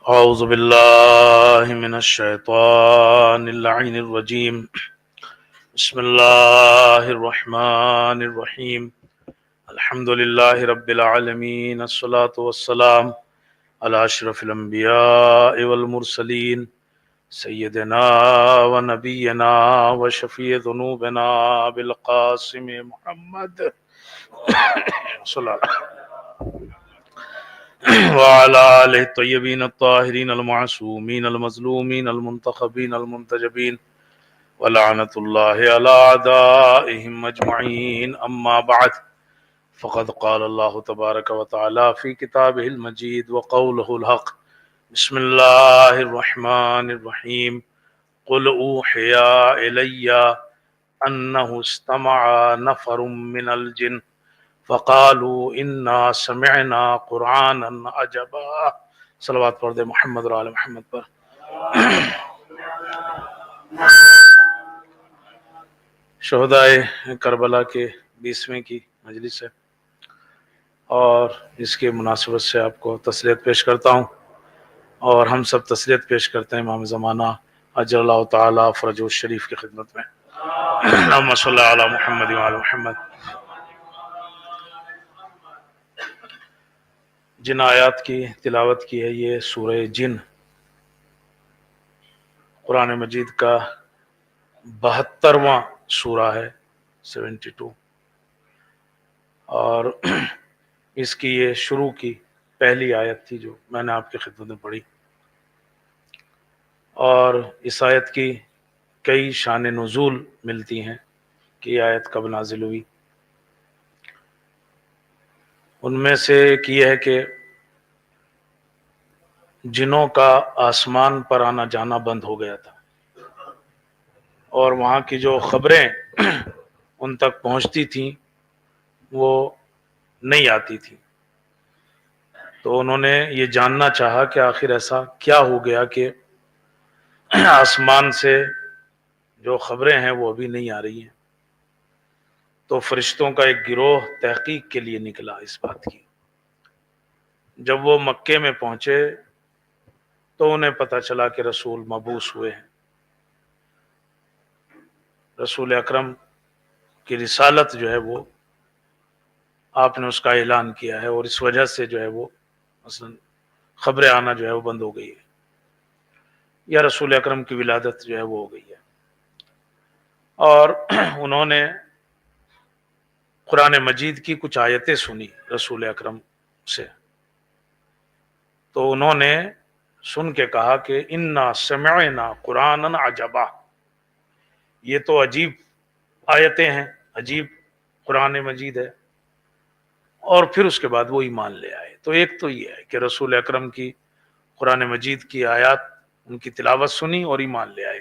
أعوذ بالله من الشيطان اللعين الرجيم. بسم الله الرحمن الرحيم. الحمد لله رب العالمين، الصلاة والسلام على أشرف الأنبياء والمرسلين سيدنا ونبينا وشفيع ذنوبنا بالقاسم محمد صلى الله عليه وعلى آله الطيبين الطاهرين المعصومين المظلومين المنتخبين المنتجبين ولعنة الله على أعدائهم أجمعين. أما بعد، فقد قال الله تبارك وتعالى في كتابه المجيد وقوله الحق. بسم الله الرحمن الرحيم. قل أوحي إلي أنه استمع نفر من الجن فقالوا إنا سمعنا قرآنا عجبا. صلوات پڑھ دے محمد اور آل محمد پر. شہدائے کربلا کے 20ویں کی مجلس ہے اور اس کے مناسبت سے آپ کو تسلیت پیش کرتا ہوں، اور ہم سب تسلیت پیش کرتے ہیں امام زمانہ اجر اللہ تعالیٰ فرجہ الشریف کی خدمت میں. اللہم صلی علی محمد و علی محمد. جن آیات کی تلاوت کی ہے یہ سورہ جن، قرآن مجید کا 72واں سورہ ہے، 72، اور اس کی یہ شروع کی پہلی آیت تھی جو میں نے آپ کی خدمت میں پڑھی. اور اس آیت کی کئی شان نزول ملتی ہیں کہ یہ آیت کب نازل ہوئی. ان میں سے ایک یہ ہے کہ جنوں کا آسمان پر آنا جانا بند ہو گیا تھا، اور وہاں کی جو خبریں ان تک پہنچتی تھیں وہ نہیں آتی تھی. تو انہوں نے یہ جاننا چاہا کہ آخر ایسا کیا ہو گیا کہ آسمان سے جو خبریں ہیں وہ ابھی نہیں آ رہی ہیں. تو فرشتوں کا ایک گروہ تحقیق کے لیے نکلا اس بات کی. جب وہ مکے میں پہنچے تو انہیں پتہ چلا کہ رسول مبعوث ہوئے ہیں. رسول اکرم کی رسالت جو ہے وہ آپ نے اس کا اعلان کیا ہے، اور اس وجہ سے جو ہے وہ مثلا خبریں آنا جو ہے وہ بند ہو گئی ہے، یا رسول اکرم کی ولادت جو ہے وہ ہو گئی ہے. اور انہوں نے قرآن مجید کی کچھ آیتیں سنی رسول اکرم سے، تو انہوں نے سن کے کہا کہ انا سمعنا قرآنا عجبا، یہ تو عجیب آیتیں ہیں، عجیب قرآن مجید ہے. اور پھر اس کے بعد وہ ایمان لے آئے. تو ایک تو یہ ہے کہ رسول اکرم کی قرآن مجید کی آیات ان کی تلاوت سنی اور ایمان لے آئے.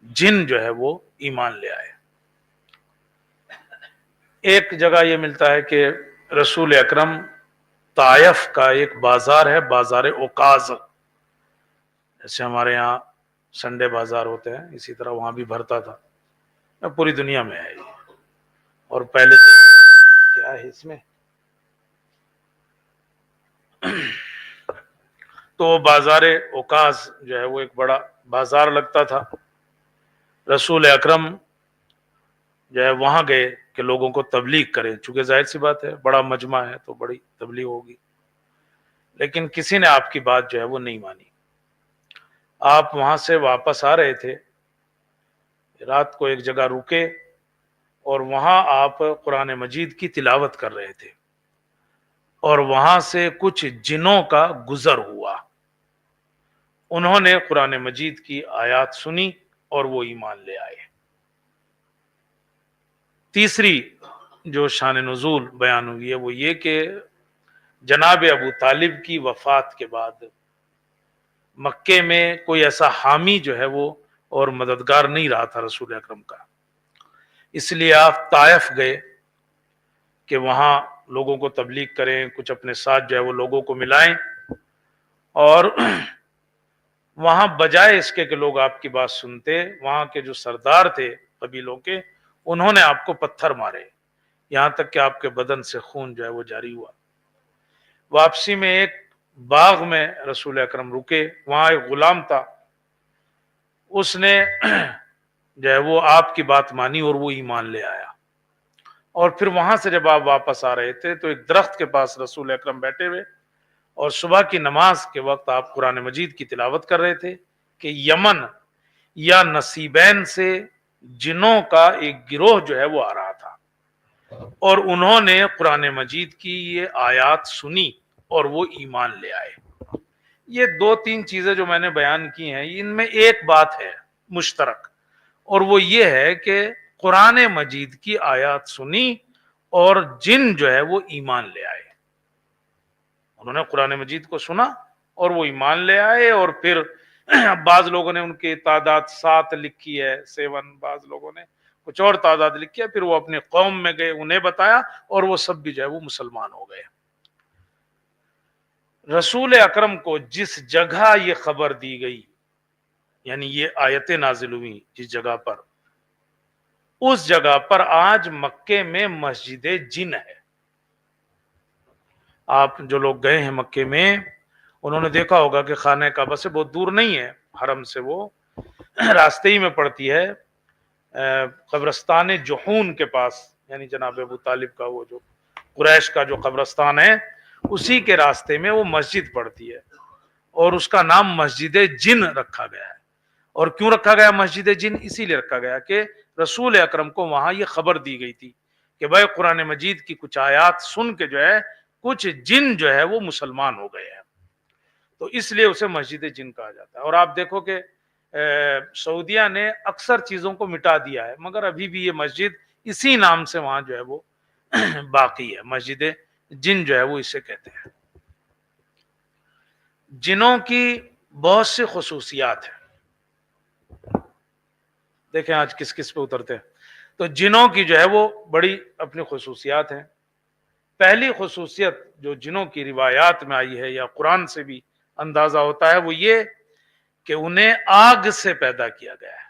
جن جو ہے وہ ایمان لے آئے. ایک جگہ یہ ملتا ہے کہ رسول اکرم طائف کا ایک بازار ہے، بازار اوقاز، جیسے ہمارے یہاں سنڈے بازار ہوتے ہیں اسی طرح وہاں بھی بھرتا تھا. پوری دنیا میں ہے یہ. اور پہلے کیا ہے اس میں، تو بازار اوقاز جو ہے وہ ایک بڑا بازار لگتا تھا. رسول اکرم جو ہے وہاں گئے کہ لوگوں کو تبلیغ کریں، چونکہ ظاہر سی بات ہے بڑا مجمع ہے تو بڑی تبلیغ ہوگی. لیکن کسی نے آپ کی بات جو ہے وہ نہیں مانی. آپ وہاں سے واپس آ رہے تھے، رات کو ایک جگہ رکے اور وہاں آپ قرآن مجید کی تلاوت کر رہے تھے، اور وہاں سے کچھ جنوں کا گزر ہوا. انہوں نے قرآن مجید کی آیات سنی اور وہ ایمان لے آئے. تیسری جو شان نزول بیان ہوئی ہے وہ یہ کہ جناب ابو طالب کی وفات کے بعد مکے میں کوئی ایسا حامی جو ہے وہ اور مددگار نہیں رہا تھا رسول اکرم کا. اس لیے آپ طائف گئے کہ وہاں لوگوں کو تبلیغ کریں، کچھ اپنے ساتھ جو ہے وہ لوگوں کو ملائیں. اور وہاں بجائے اس کے کہ لوگ آپ کی بات سنتے، وہاں کے جو سردار تھے قبیلوں کے، انہوں نے آپ کو پتھر مارے، یہاں تک کہ آپ کے بدن سے خون جو ہے وہ جاری ہوا. واپسی میں ایک باغ میں رسول اکرم رکے، وہاں ایک غلام تھا، اس نے جو ہے وہ آپ کی بات مانی اور وہ ایمان لے آیا۔ اور پھر وہاں سے جب آپ واپس آ رہے تھے تو ایک درخت کے پاس رسول اکرم بیٹھے ہوئے، اور صبح کی نماز کے وقت آپ قرآن مجید کی تلاوت کر رہے تھے کہ یمن یا نصیبین سے جنوں کا ایک گروہ جو ہے وہ آ رہا تھا، اور انہوں نے قرآن مجید کی یہ آیات سنی اور وہ ایمان لے آئے۔ یہ دو تین چیزیں جو میں نے بیان کی ہیں، ان میں ایک بات ہے مشترک، اور وہ یہ ہے کہ قرآن مجید کی آیات سنی اور جن جو ہے وہ ایمان لے آئے۔ انہوں نے قرآن مجید کو سنا اور وہ ایمان لے آئے، اور پھر بعض لوگوں نے ان کی تعداد 7 لکھی ہے، 7، بعض لوگوں نے کچھ اور تعداد لکھی ہے، پھر وہ اپنے قوم میں گئے، انہیں بتایا، اور وہ سب بھی جو ہے وہ مسلمان ہو گئے۔ رسول اکرم کو جس جگہ یہ خبر دی گئی، یعنی یہ آیتیں نازل ہوئی جس جگہ پر، اس جگہ پر آج مکے میں مسجد جن ہے۔ آپ جو لوگ گئے ہیں مکے میں، انہوں نے دیکھا ہوگا کہ خانہ کعبہ سے بہت دور نہیں ہے، حرم سے وہ راستے ہی میں پڑتی ہے، قبرستان جحون کے پاس، یعنی جناب ابو طالب کا وہ جو قریش کا جو قبرستان ہے، اسی کے راستے میں وہ مسجد پڑتی ہے، اور اس کا نام مسجد جن رکھا گیا ہے۔ اور کیوں رکھا گیا مسجد جن؟ اسی لیے رکھا گیا کہ رسول اکرم کو وہاں یہ خبر دی گئی تھی کہ بھائی قرآن مجید کی کچھ آیات سن کے جو ہے کچھ جن جو ہے وہ مسلمان ہو گئے ہیں، تو اس لیے اسے مسجد جن کہا جاتا ہے۔ اور آپ دیکھو کہ سعودیہ نے اکثر چیزوں کو مٹا دیا ہے، مگر ابھی بھی یہ مسجد اسی نام سے وہاں جو ہے وہ باقی ہے، مسجد جن جو ہے وہ اسے کہتے ہیں۔ جنوں کی بہت سی خصوصیات ہیں، دیکھیں آج کس کس پہ اترتے ہیں۔ تو جنوں کی جو ہے وہ بڑی اپنی خصوصیات ہیں۔ پہلی خصوصیت جو جنوں کی روایات میں آئی ہے یا قرآن سے بھی اندازہ ہوتا ہے، وہ یہ کہ انہیں آگ سے پیدا کیا گیا ہے۔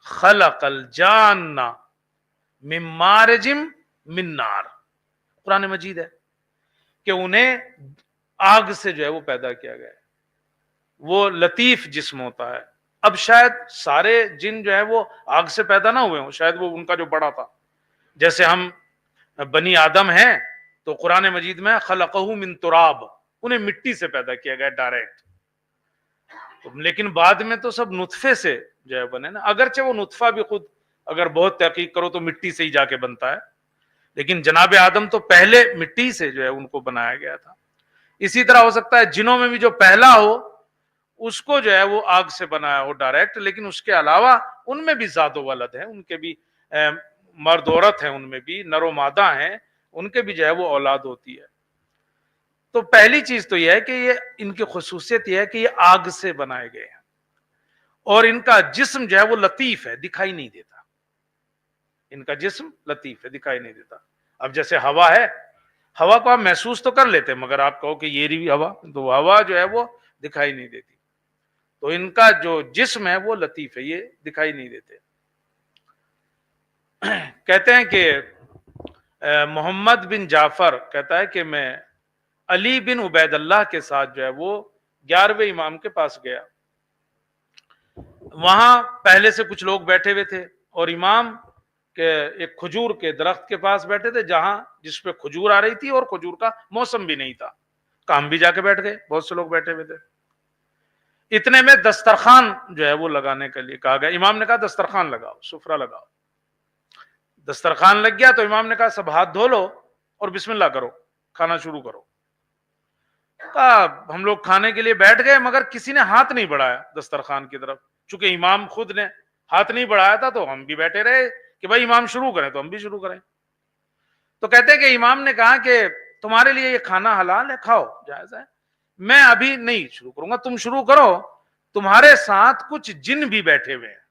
خلق الجان من مارج من نار، قرآن مجید ہے کہ انہیں آگ سے جو ہے وہ پیدا کیا گیا ہے۔ وہ لطیف جسم ہوتا ہے۔ اب شاید سارے جن جو ہے وہ آگ سے پیدا نہ ہوئے ہوں، شاید وہ ان کا جو بڑا تھا، جیسے ہم بنی آدم ہیں تو قرآن مجید میں خلقہ من تراب، انہیں مٹی سے پیدا کیا گیا ڈائریکٹ، لیکن بعد میں تو سب نطفے سے جو ہے بنے نا، اگرچہ وہ نطفہ بھی خود اگر بہت تحقیق کرو تو مٹی سے ہی جا کے بنتا ہے، لیکن جناب آدم تو پہلے مٹی سے جو ہے ان کو بنایا گیا تھا۔ اسی طرح ہو سکتا ہے جنوں میں بھی جو پہلا ہو اس کو جو ہے وہ آگ سے بنایا ہو ڈائریکٹ، لیکن اس کے علاوہ ان میں بھی ذات و ولد ہیں، ان کے بھی مرد عورت ہیں، ان میں بھی نر و مادہ ہیں، ان کے بھی جو ہے وہ اولاد ہوتی ہے۔ تو پہلی چیز تو یہ ہے کہ یہ ان کی خصوصیت یہ ہے کہ یہ آگ سے بنائے گئے ہیں، اور ان کا جسم جو ہے وہ لطیف ہے، دکھائی نہیں دیتا۔ ان کا جسم لطیف ہے، دکھائی نہیں دیتا۔ اب جیسے ہوا ہے، ہوا کو آپ محسوس تو کر لیتے ہیں، مگر آپ کہو کہ یہ رہی ہوا، تو ہوا جو ہے وہ دکھائی نہیں دیتی۔ تو ان کا جو جسم ہے وہ لطیف ہے، یہ دکھائی نہیں دیتے۔ کہتے ہیں کہ محمد بن جعفر کہتا ہے کہ میں علی بن عبید اللہ کے ساتھ جو ہے وہ 11ویں امام کے پاس گیا، وہاں پہلے سے کچھ لوگ بیٹھے ہوئے تھے، اور امام کے ایک کھجور کے درخت کے پاس بیٹھے تھے جس پہ کھجور آ رہی تھی، اور کھجور کا موسم بھی نہیں تھا، کام بھی جا کے بیٹھ گئے، بہت سے لوگ بیٹھے ہوئے تھے۔ اتنے میں دسترخوان جو ہے وہ لگانے کے لیے کہا گیا، امام نے کہا دسترخوان لگاؤ، سفرہ لگاؤ۔ دسترخوان لگ گیا تو امام نے کہا سب ہاتھ دھو لو اور بسم اللہ کرو، کھانا شروع کرو۔ کہا ہم لوگ کھانے کے لیے بیٹھ گئے، مگر کسی نے ہاتھ نہیں بڑھایا دسترخوان کی طرف، چونکہ امام خود نے ہاتھ نہیں بڑھایا تھا تو ہم بھی بیٹھے رہے کہ بھائی امام شروع کریں تو ہم بھی شروع کریں۔ تو کہتے ہیں کہ امام نے کہا کہ تمہارے لیے یہ کھانا حلال ہے، کھاؤ، جائز ہے، میں ابھی نہیں شروع کروں گا، تم شروع کرو، تمہارے ساتھ کچھ جن بھی بیٹھے ہوئے ہیں،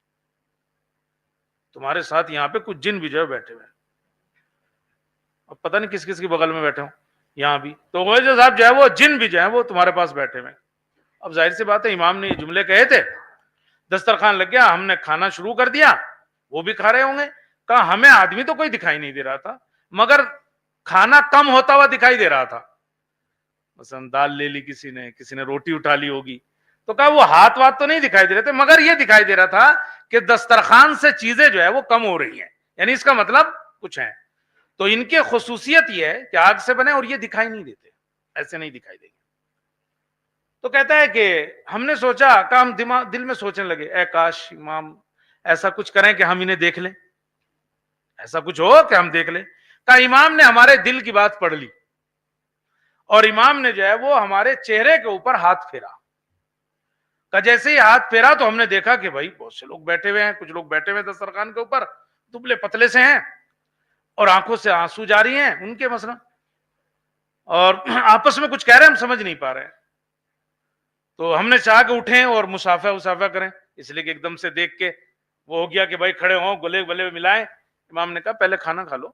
تمہارے ساتھ یہاں پہ کچھ جن بھی جو ہے بیٹھے ہوئے ہیں، اب پتہ نہیں کس کس کی بغل میں بیٹھے ہوں یہاں بھی، تو وہ جو صاحب جو ہے وہ جن بھی جو ہے وہ تمہارے پاس بیٹھے ہوئے ہیں۔ اب ظاہر سی بات ہے امام نے یہ جملے کہے تھے، دسترخوان لگ گیا، ہم نے کھانا شروع کر دیا، وہ بھی کھا رہے ہوں گے۔ کہا ہمیں آدمی تو کوئی دکھائی نہیں دے رہا تھا، مگر کھانا کم ہوتا ہوا دکھائی دے رہا تھا، مثلا دال لے لی کسی نے روٹی اٹھا لی ہوگی، تو کہا وہ ہاتھ وات تو نہیں دکھائی دے رہے تھے، مگر یہ دکھائی دے رہا تھا کہ دسترخوان سے چیزیں جو ہے وہ کم ہو رہی ہیں، یعنی اس کا مطلب کچھ ہے. تو ان کی خصوصیت یہ ہے کہ آگ سے بنے اور یہ دکھائی نہیں دیتے، ایسے نہیں دکھائی دیں گے. تو کہتا ہے کہ ہم نے سوچا کہ ہم دل میں سوچنے لگے، اے کاش امام ایسا کچھ کریں کہ ہم انہیں دیکھ لیں، ایسا کچھ ہو کہ ہم دیکھ لیں. کہا امام نے ہمارے دل کی بات پڑھ لی اور امام نے جو ہے وہ ہمارے چہرے کے اوپر ہاتھ پھیرا. کہ جیسے ہی ہاتھ پھیرا تو ہم نے دیکھا کہ بھائی بہت سے لوگ بیٹھے ہوئے ہیں، کچھ لوگ بیٹھے ہوئے دسترخوان کے اوپر دبلے پتلے سے ہیں اور آنکھوں سے آنسو جاری ہیں ان کے مثلا، اور آپس میں کچھ کہہ رہے ہیں، ہم سمجھ نہیں پا رہے ہیں. تو ہم نے چاہا کہ اٹھیں اور مسافہ کریں، اس لیے کہ ایک دم سے دیکھ کے وہ ہو گیا کہ بھائی کھڑے ہوں گلے گلے ملائیں. امام نے کہا پہلے کھانا کھا لو،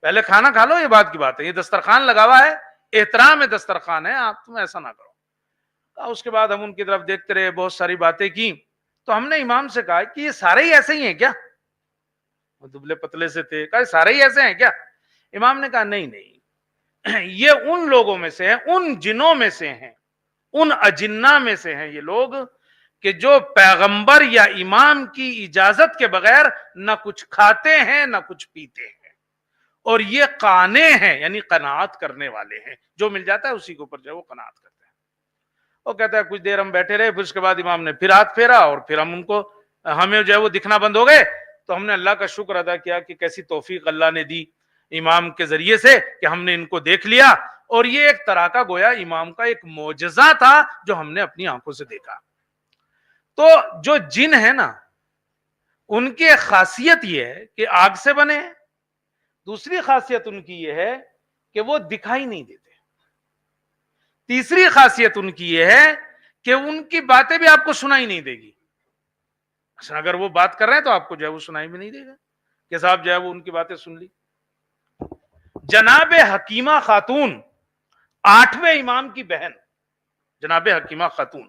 پہلے کھانا کھا لو، یہ بات کی بات ہے، یہ دسترخوان لگا ہوا ہے، احترام ہے دسترخوان ہے، آپ تم ایسا نہ کرو. اس کے بعد ہم ان کی طرف دیکھتے رہے، بہت ساری باتیں کی. تو ہم نے امام سے کہا کہ یہ سارے ہی ایسے ہی ہیں کیا؟ وہ دبلے پتلے سے تھے، کہا سارے ہی ایسے ہیں کیا؟ امام نے کہا نہیں نہیں، یہ ان لوگوں میں سے ہیں، ان جنوں میں سے ہیں، ان اجنہ میں سے ہیں یہ لوگ کہ جو پیغمبر یا امام کی اجازت کے بغیر نہ کچھ کھاتے ہیں نہ کچھ پیتے ہیں، اور یہ قانے ہیں یعنی قناعت کرنے والے ہیں، جو مل جاتا ہے اسی کے اوپر جو ہے وہ قناعت کرتے ہیں. وہ کہتا ہے کچھ دیر ہم بیٹھے رہے، پھر اس کے بعد امام نے پھر ہاتھ پھیرا اور پھر ہمیں جو ہے وہ دکھنا بند ہو گئے. تو ہم نے اللہ کا شکر ادا کیا کہ کیسی توفیق اللہ نے دی امام کے ذریعے سے کہ ہم نے ان کو دیکھ لیا، اور یہ ایک طرح کا گویا امام کا ایک معجزہ تھا جو ہم نے اپنی آنکھوں سے دیکھا. تو جو جن ہے نا ان کی خاصیت یہ ہے کہ آگ سے بنے، دوسری خاصیت ان کی یہ ہے کہ وہ دکھائی نہیں دیتے، تیسری خاصیت ان کی یہ ہے کہ ان کی باتیں بھی آپ کو سنائی نہیں دے گی. اگر وہ بات کر رہے ہیں تو آپ کو جو ہے وہ سنائی بھی نہیں دے گا کہ صاحب جو ہے وہ ان کی باتیں سن لی. جناب حکیمہ خاتون 8ویں امام کی بہن، جناب حکیمہ خاتون،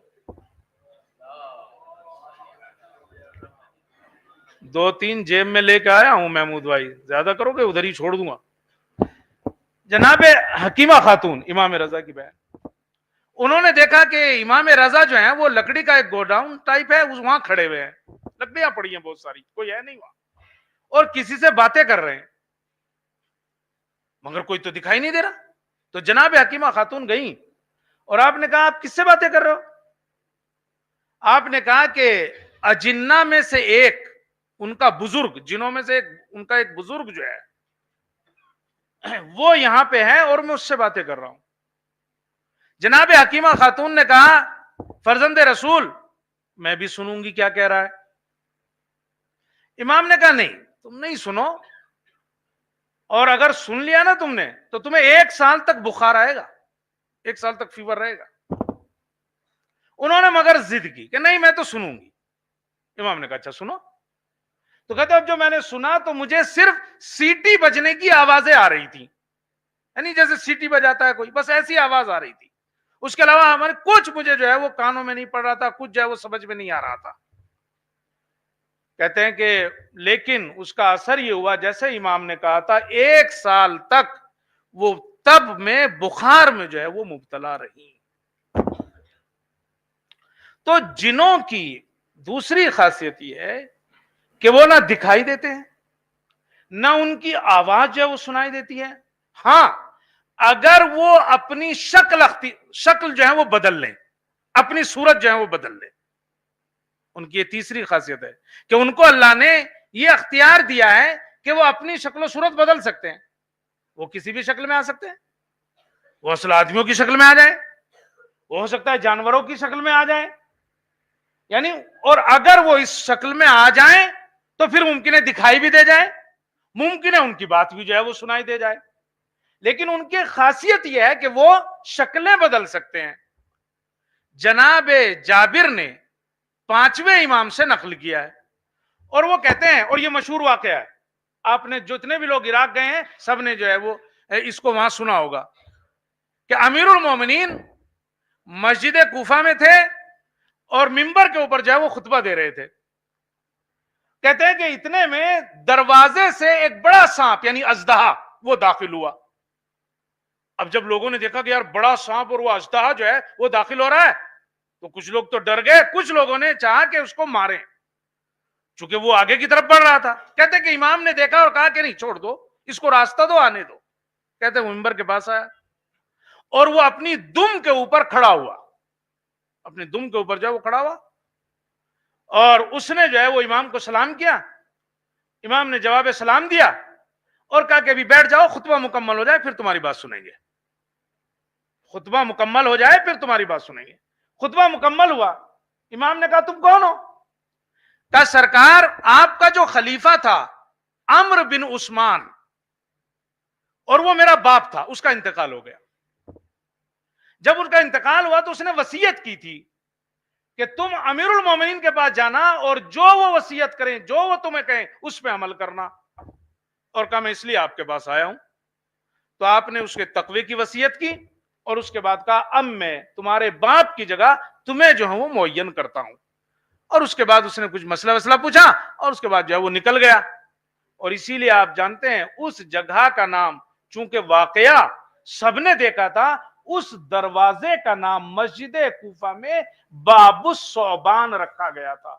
2-3 جیب میں لے کے آیا ہوں محمود بھائی، زیادہ کرو گے ادھر ہی چھوڑ دوں گا. جناب حکیمہ خاتون امام رضا کی بہن، انہوں نے دیکھا کہ امام رضا جو ہیں وہ لکڑی کا ایک گوڈاؤن ٹائپ ہے، وہاں کھڑے ہوئے ہیں، لکڑیاں پڑی ہیں بہت ساری، کوئی ہے نہیں وہاں، اور کسی سے باتیں کر رہے ہیں مگر کوئی تو دکھائی نہیں دے رہا. تو جناب حکیمہ خاتون گئیں اور آپ نے کہا آپ کس سے باتیں کر رہے ہو؟ آپ نے کہا کہ اجنہ میں سے ایک ان کا بزرگ، جنوں میں سے ان کا ایک بزرگ جو ہے وہ یہاں پہ ہے اور میں اس سے باتیں کر رہا ہوں. جناب حکیمہ خاتون نے کہا فرزند رسول میں بھی سنوں گی کیا کہہ رہا ہے. امام نے کہا نہیں تم نہیں سنو، اور اگر سن لیا نا تم نے تو تمہیں 1 سال تک بخار آئے گا، 1 سال تک فیور رہے گا. انہوں نے مگر ضد کی کہ نہیں میں تو سنوں گی. امام نے کہا اچھا سنو. تو کہتے اب جو میں نے سنا تو مجھے صرف سیٹی بجنے کی آوازیں آ رہی تھی، یعنی جیسے سیٹی بجاتا ہے کوئی، بس ایسی آواز آ رہی تھی، اس کے علاوہ ہمارے کچھ مجھے جو ہے وہ کانوں میں نہیں پڑ رہا تھا، کچھ جو ہے وہ سمجھ میں نہیں آ رہا تھا. کہتے ہیں کہ لیکن اس کا اثر یہ ہوا جیسے امام نے کہا تھا، 1 سال تک وہ تب میں بخار میں جو ہے وہ مبتلا رہی. تو جنوں کی دوسری خاصیت یہ ہے کہ وہ نہ دکھائی دیتے ہیں نہ ان کی آواز جو ہے وہ سنائی دیتی ہے. ہاں اگر وہ اپنی شکل جو ہے وہ بدل لیں، اپنی صورت جو ہے وہ بدل لیں، ان کی یہ تیسری خاصیت ہے کہ ان کو اللہ نے یہ اختیار دیا ہے کہ وہ اپنی شکل و صورت بدل سکتے ہیں. وہ کسی بھی شکل میں آ سکتے ہیں، وہ اصل آدمیوں کی شکل میں آ جائیں، وہ ہو سکتا ہے جانوروں کی شکل میں آ جائیں، یعنی اور اگر وہ اس شکل میں آ جائیں تو پھر ممکن ہے دکھائی بھی دے جائے، ممکن ہے ان کی بات بھی جو ہے وہ سنائی دے جائے. لیکن ان کی خاصیت یہ ہے کہ وہ شکلیں بدل سکتے ہیں. جناب جابر نے 5ویں امام سے نقل کیا ہے اور وہ کہتے ہیں، اور یہ مشہور واقعہ ہے، آپ نے جتنے بھی لوگ عراق گئے ہیں سب نے جو ہے وہ اس کو وہاں سنا ہوگا، کہ امیر المومنین مسجد کوفہ میں تھے اور منبر کے اوپر جو ہے وہ خطبہ دے رہے تھے. کہتے ہیں کہ اتنے میں دروازے سے ایک بڑا سانپ یعنی اژدہا وہ داخل ہوا. اب جب لوگوں نے دیکھا کہ یار بڑا سانپ اور وہ اژدہا جو ہے وہ داخل ہو رہا ہے تو کچھ لوگ تو ڈر گئے، کچھ لوگوں نے چاہا کہ اس کو ماریں، چونکہ وہ آگے کی طرف بڑھ رہا تھا۔ کہتے کہ امام نے دیکھا اور کہا کہ نہیں، چھوڑ دو اس کو، راستہ دو، آنے دو۔ کہتے وہ منبر کے پاس آیا اور وہ اپنی دم کے اوپر کھڑا ہوا، اپنی دم کے اوپر جو ہے وہ کھڑا ہوا، اور اس نے جو ہے وہ امام کو سلام کیا۔ امام نے جواب سلام دیا اور کہا کہ ابھی بیٹھ جاؤ، خطبہ مکمل ہو جائے پھر تمہاری بات سنیں گے، خطبہ مکمل ہو جائے پھر تمہاری بات سنیں گے۔ خطبہ مکمل ہوا، امام نے کہا تم کون ہو؟ کہا سرکار آپ کا جو خلیفہ تھا عمرو بن عثمان، اور وہ میرا باپ تھا، اس کا انتقال ہو گیا۔ جب ان کا انتقال ہوا تو اس نے وصیت کی تھی کہ تم امیر المومنین کے پاس جانا اور جو وہ وصیت کریں، جو وہ تمہیں کہیں اس پہ عمل کرنا۔ اور کہا میں اس لیے آپ کے پاس آیا ہوں۔ تو آپ نے اس کے تقوی کی وصیت کی اور اس کے بعد کہا اب میں تمہارے باپ کی جگہ تمہیں جو ہے وہ معین کرتا ہوں۔ اور اس کے بعد اس نے کچھ مسئلہ پوچھا اور اس کے بعد جو ہے وہ نکل گیا۔ اور اسی لیے آپ جانتے ہیں اس جگہ کا نام، چونکہ واقعہ سب نے دیکھا تھا، اس دروازے کا نام مسجد کوفہ میں باب الثعبان رکھا گیا تھا۔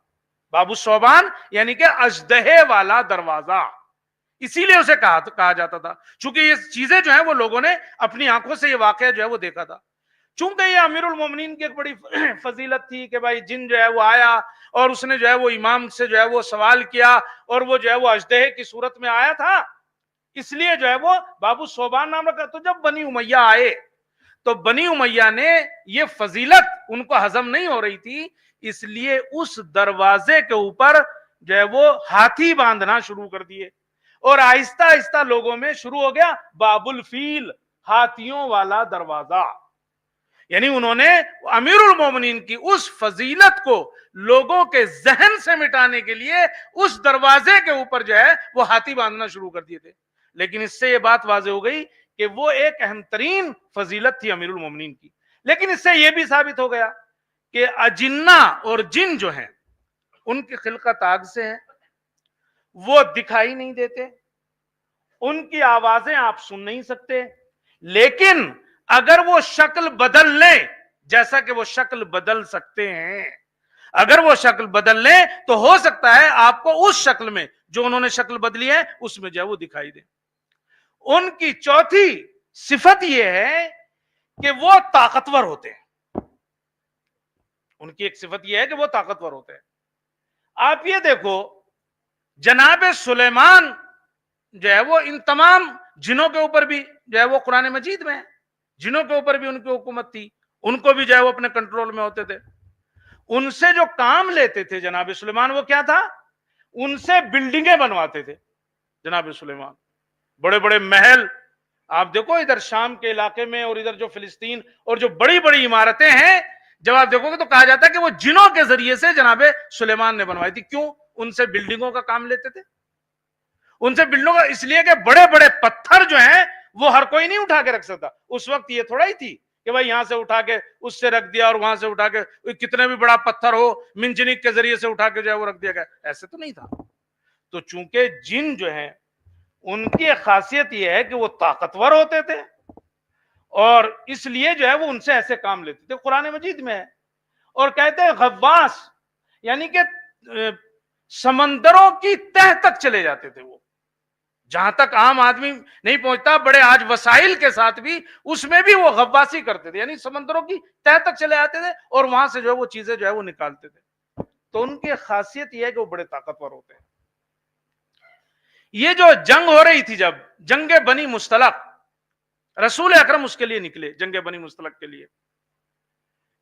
باب الثعبان یعنی کہ اژدہے والا دروازہ، اسی لیے اسے کہا جاتا تھا، چونکہ یہ چیزیں جو ہیں وہ لوگوں نے اپنی آنکھوں سے یہ واقعہ جو ہے وہ دیکھا تھا۔ چونکہ یہ امیر المومنین کی ایک بڑی فضیلت تھی کہ بھائی جن جو ہے وہ آیا اور اس نے جو ہے وہ امام سے جو ہے وہ سوال کیا اور وہ جو ہے وہ اژدہے کی صورت میں آیا تھا، اس لیے جو ہے وہ باب الثعبان نام رکھا۔ تو جب بنی امیہ آئے تو بنی امیہ نے یہ فضیلت ان کو ہضم نہیں ہو رہی تھی، اس لیے اس دروازے کے اوپر جو ہے وہ ہاتھی باندھنا شروع کر دیے، اور آہستہ آہستہ لوگوں میں شروع ہو گیا باب الفیل، ہاتھیوں والا دروازہ۔ یعنی انہوں نے امیر المومنین کی اس فضیلت کو لوگوں کے ذہن سے مٹانے کے لیے اس دروازے کے اوپر جو ہے وہ ہاتھی باندھنا شروع کر دیے تھے۔ لیکن اس سے یہ بات واضح ہو گئی کہ وہ ایک اہم ترین فضیلت تھی امیر المومنین کی۔ لیکن اس سے یہ بھی ثابت ہو گیا کہ اجنہ اور جن جو ہیں ان کی خلقت آگ سے ہے، وہ دکھائی نہیں دیتے، ان کی آوازیں آپ سن نہیں سکتے، لیکن اگر وہ شکل بدل لیں، جیسا کہ وہ شکل بدل سکتے ہیں، اگر وہ شکل بدل لیں تو ہو سکتا ہے آپ کو اس شکل میں جو انہوں نے شکل بدلی ہے اس میں جو ہے وہ دکھائی دے۔ ان کی چوتھی صفت یہ ہے کہ وہ طاقتور ہوتے ہیں۔ ان کی ایک صفت یہ ہے کہ وہ طاقتور ہوتے ہیں۔ آپ یہ دیکھو جناب سلیمان جو ہے وہ ان تمام جنوں کے اوپر بھی جو ہے وہ قرآن مجید میں ہے، جنوں کے اوپر بھی ان کی حکومت تھی، ان کو بھی جو ہے وہ اپنے کنٹرول میں ہوتے تھے۔ ان سے جو کام لیتے تھے جناب سلیمان وہ کیا تھا؟ ان سے بلڈنگیں بنواتے تھے جناب سلیمان، بڑے بڑے محل۔ آپ دیکھو ادھر شام کے علاقے میں اور ادھر جو فلسطین اور جو بڑی بڑی عمارتیں ہیں، جب آپ دیکھو گے تو کہا جاتا ہے کہ وہ جنوں کے ذریعے سے جناب سلیمان نے بنوائی تھی۔ کیوں؟ ان سے بلڈنگوں کا کام لیتے تھے، ان سے بلڈنگوں کا، اس لیے کہ بڑے بڑے پتھر جو ہیں وہ ہر کوئی نہیں اٹھا کے رکھ سکتا۔ اس وقت یہ تھوڑا ہی تھی کہ بھائی یہاں سے اٹھا کے اس سے رکھ دیا اور وہاں سے اٹھا کے کتنے بھی بڑا پتھر ہو منجنیق کے ذریعے سے اٹھا کے جو ہے وہ رکھ دیا گیا، ایسے تو نہیں تھا۔ تو چونکہ جن جو ہیں ان کی خاصیت یہ ہے کہ وہ طاقتور ہوتے تھے، اور اس لیے جو ہے وہ ان سے ایسے کام لیتے تھے۔ قرآن مجید میں ہے اور کہتے ہیں غواص، یعنی کہ سمندروں کی تہ تک چلے جاتے تھے، وہ جہاں تک عام آدمی نہیں پہنچتا، بڑے آج وسائل کے ساتھ بھی اس میں بھی وہ غواصی کرتے تھے، یعنی سمندروں کی تہ تک چلے آتے تھے اور وہاں سے جو ہے وہ چیزیں جو ہے وہ نکالتے تھے۔ تو ان کی خاصیت یہ ہے کہ وہ بڑے طاقتور ہوتے ہیں۔ یہ جو جنگ ہو رہی تھی، جب جنگ بنی مستلق، رسول اکرم اس کے لیے نکلے، جنگ بنی مستلق کے لیے۔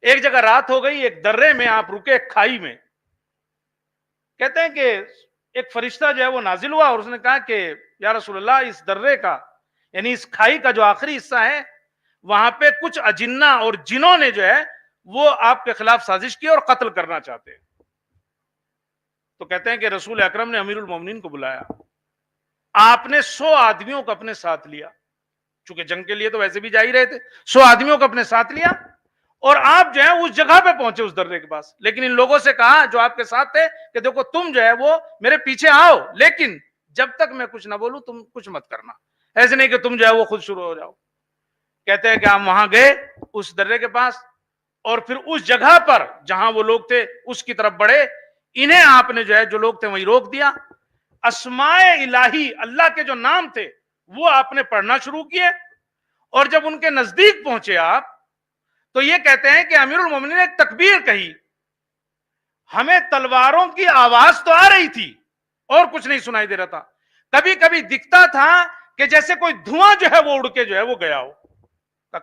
ایک جگہ رات ہو گئی، ایک درے میں آپ رکے، ایک کھائی میں۔ کہتے ہیں کہ ایک فرشتہ جو ہے وہ نازل ہوا اور اس نے کہا کہ یا رسول اللہ، اس درے کا یعنی اس کھائی کا جو آخری حصہ ہے وہاں پہ کچھ اجنہ اور جنوں نے جو ہے وہ آپ کے خلاف سازش کی اور قتل کرنا چاہتے ہیں۔ تو کہتے ہیں کہ رسول اکرم نے امیر المومنین کو بلایا، آپ نے 100 آدمیوں کو اپنے ساتھ لیا، چونکہ جنگ کے لیے تو ویسے بھی جا ہی رہے تھے، 100 آدمیوں کو اپنے ساتھ لیا اور آپ جو ہے اس جگہ پہ پہنچے، اس درے کے پاس۔ لیکن ان لوگوں سے کہا جو آپ کے ساتھ تھے کہ دیکھو تم جو ہے وہ میرے پیچھے آؤ، لیکن جب تک میں کچھ نہ بولوں تم کچھ مت کرنا، ایسے نہیں کہ تم جو ہے وہ خود شروع ہو جاؤ۔ کہتے ہیں کہ ہم وہاں گئے اس درے کے پاس، اور پھر اس جگہ پر جہاں وہ لوگ تھے اس کی طرف بڑھے، انہیں آپ نے جو ہے جو لوگ تھے وہیں روک دیا، اسماء الہی اللہ کے جو نام تھے وہ آپ نے پڑھنا شروع کیے، اور جب ان کے نزدیک پہنچے آپ تو یہ کہتے ہیں کہ امیر المومنین نے ایک تکبیر کہی، ہمیں تلواروں کی آواز تو آ رہی تھی اور کچھ نہیں سنائی دے رہا تھا، کبھی کبھی دکھتا تھا کہ جیسے کوئی دھواں جو ہے وہ اڑ کے جو ہے وہ گیا ہو۔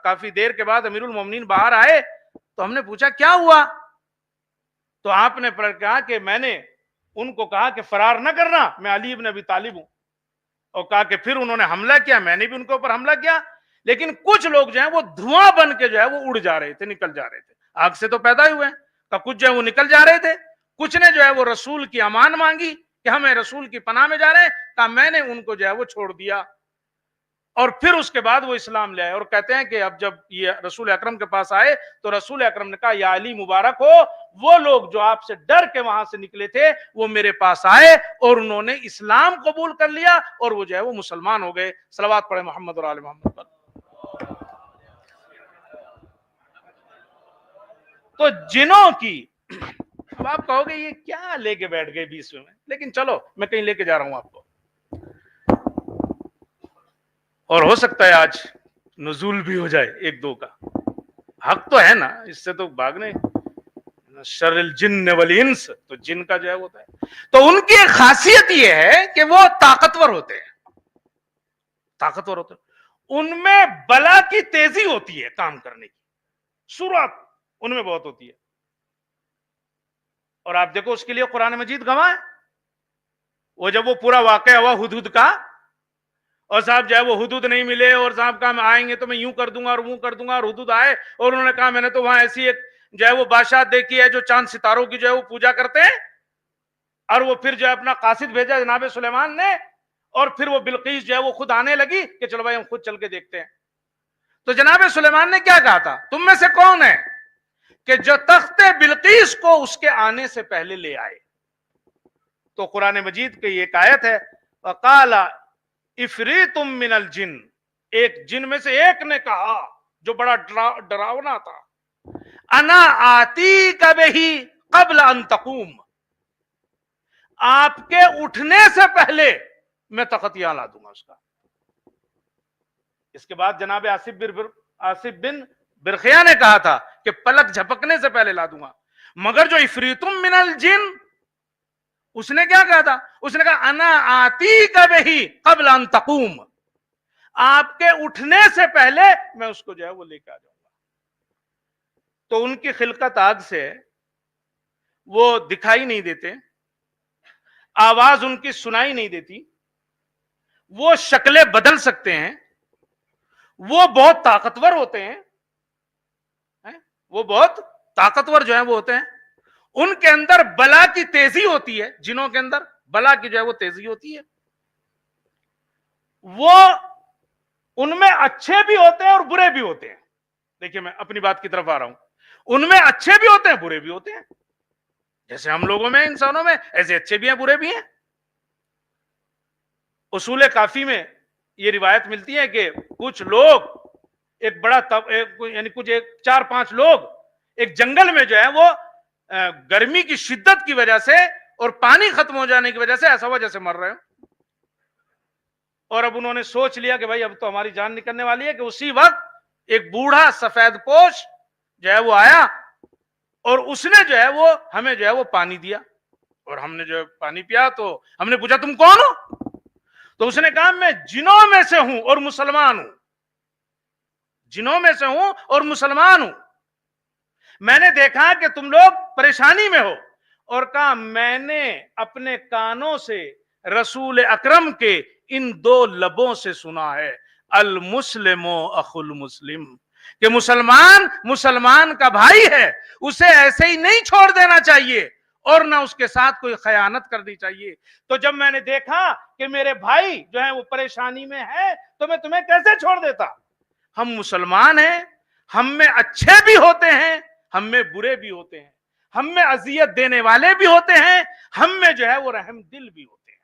کافی دیر کے بعد امیر المومنین باہر آئے تو ہم نے پوچھا کیا ہوا، تو آپ نے کہا کہ میں نے ان کو کہا کہ فرار نہ کرنا، میں علی ابن ابی طالب ہوں، اور کہا کہ پھر انہوں نے حملہ کیا، میں نے بھی ان کے اوپر حملہ کیا، لیکن کچھ لوگ جو ہیں وہ دھواں بن کے جو ہے وہ اڑ جا رہے تھے، نکل جا رہے تھے، آگ سے تو پیدا ہی ہوئے ہیں، کچھ جو ہے وہ نکل جا رہے تھے، کچھ نے جو ہے وہ رسول کی امان مانگی کہ ہمیں رسول کی پناہ میں جا رہے ہیں، کہا میں نے ان کو جو ہے وہ چھوڑ دیا، اور پھر اس کے بعد وہ اسلام لے آئے، اور کہتے ہیں کہ اب جب یہ رسول اکرم کے پاس آئے تو رسول اکرم نے کہا یا علی مبارک ہو، وہ لوگ جو آپ سے ڈر کے وہاں سے نکلے تھے وہ میرے پاس آئے اور انہوں نے اسلام قبول کر لیا اور وہ جو ہے وہ مسلمان ہو گئے۔ صلوات پڑھے محمد اور آل محمد پر۔ تو جنوں کی، اب آپ کہو گے یہ کیا لے کے بیٹھ گئے بیچ میں، لیکن چلو میں کہیں لے کے جا رہا ہوں آپ کو، اور ہو سکتا ہے آج نزول بھی ہو جائے ایک دو کا، حق تو ہے نا، اس سے تو بھاگنے، شر الجن والانس، تو جن کا جو ہے ہوتا ہے، تو ان کی ایک خاصیت یہ ہے کہ وہ طاقتور ہوتے ہیں، طاقتور ہوتے ہیں، ان میں بلا کی تیزی ہوتی ہے، کام کرنے کی سرعت ان میں بہت ہوتی ہے، اور آپ دیکھو اس کے لیے قرآن مجید گواہ ہے، وہ جب وہ پورا واقعہ ہوا حدود کا، اور صاحب جو ہے وہ حدود نہیں ملے، اور صاحب کہا آئیں گے تو میں یوں کر دوں گا اور وہ کر دوں گا، اور حدود آئے اور انہوں نے کہا میں نے تو وہاں ایسی ایک جو ہے وہ بادشاہ دیکھی ہے جو چاند ستاروں کی جو ہے وہ پوجا کرتے ہیں، اور وہ پھر جو ہے اپنا قاصد بھیجا جناب سلیمان نے، اور پھر وہ بلقیس جو ہے وہ خود آنے لگی کہ چلو بھائی ہم خود چل کے دیکھتے ہیں، تو جناب سلیمان نے کیا کہا تھا، تم میں سے کون ہے کہ جو تخت بلقیس کو اس کے آنے سے پہلے لے آئے، تو قرآن مجید کی ایک آیت ہے وقال افریت من الجن، ایک جن میں سے ایک نے کہا جو بڑا ڈراونا تھا، انا آتی کبھی قبل ان تقوم، آپ کے اٹھنے سے پہلے میں تخت یہاں لا دوں گا اس کا۔ اس کے بعد جناب آصف بن برخیا نے کہا تھا کہ پلک جھپکنے سے پہلے لا دوں گا، مگر جو افریتم من الجن اس نے کیا کہا تھا، اس نے کہا انا آتی کبھی قبل ان تقوم، آپ کے اٹھنے سے پہلے میں اس کو جو ہے وہ لے کے آ جاؤں گا۔ تو ان کی خلقت آگ سے، وہ دکھائی نہیں دیتے، آواز ان کی سنائی نہیں دیتی، وہ شکلیں بدل سکتے ہیں، وہ بہت طاقتور ہوتے ہیں، وہ بہت طاقتور جو ہیں وہ ہوتے ہیں، ان کے اندر بلا کی تیزی ہوتی ہے، جنوں کے اندر بلا کی جو ہے وہ تیزی ہوتی ہے، وہ ان میں اچھے بھی ہوتے ہیں اور برے بھی ہوتے ہیں۔ دیکھیے میں اپنی بات کی طرف آ رہا ہوں، ان میں اچھے بھی ہوتے ہیں برے بھی ہوتے ہیں، جیسے ہم لوگوں میں انسانوں میں ایسے اچھے بھی ہیں برے بھی ہیں۔ اصول کافی میں یہ روایت ملتی ہے کہ کچھ لوگ ایک بڑا یعنی کچھ ایک 4-5 لوگ ایک جنگل میں جو ہے وہ گرمی کی شدت کی وجہ سے اور پانی ختم ہو جانے کی وجہ سے ایسا ہوا جیسے مر رہے ہیں، اور اب انہوں نے سوچ لیا کہ بھائی اب تو ہماری جان نکلنے والی ہے، کہ اسی وقت ایک بوڑھا سفید پوش جو ہے وہ آیا اور اس نے جو ہے وہ ہمیں جو ہے وہ پانی دیا، اور ہم نے جو پانی پیا تو ہم نے پوچھا تم کون ہو، تو اس نے کہا میں جنوں میں سے ہوں اور مسلمان ہوں، جنوں میں سے ہوں اور مسلمان ہوں، میں نے دیکھا کہ تم لوگ پریشانی میں ہو، اور کہا میں نے اپنے کانوں سے رسول اکرم کے ان 2 لبوں سے سنا ہے، المسلم اخو المسلم، کہ مسلمان مسلمان کا بھائی ہے، اسے ایسے ہی نہیں چھوڑ دینا چاہیے اور نہ اس کے ساتھ کوئی خیانت کرنی چاہیے۔ تو جب میں نے دیکھا کہ میرے بھائی جو ہیں وہ پریشانی میں ہے تو میں تمہیں کیسے چھوڑ دیتا، ہم مسلمان ہیں، ہم میں اچھے بھی ہوتے ہیں، ہم میں برے بھی ہوتے ہیں، ہم میں اذیت دینے والے بھی ہوتے ہیں، ہم میں جو ہے وہ رحم دل بھی ہوتے ہیں۔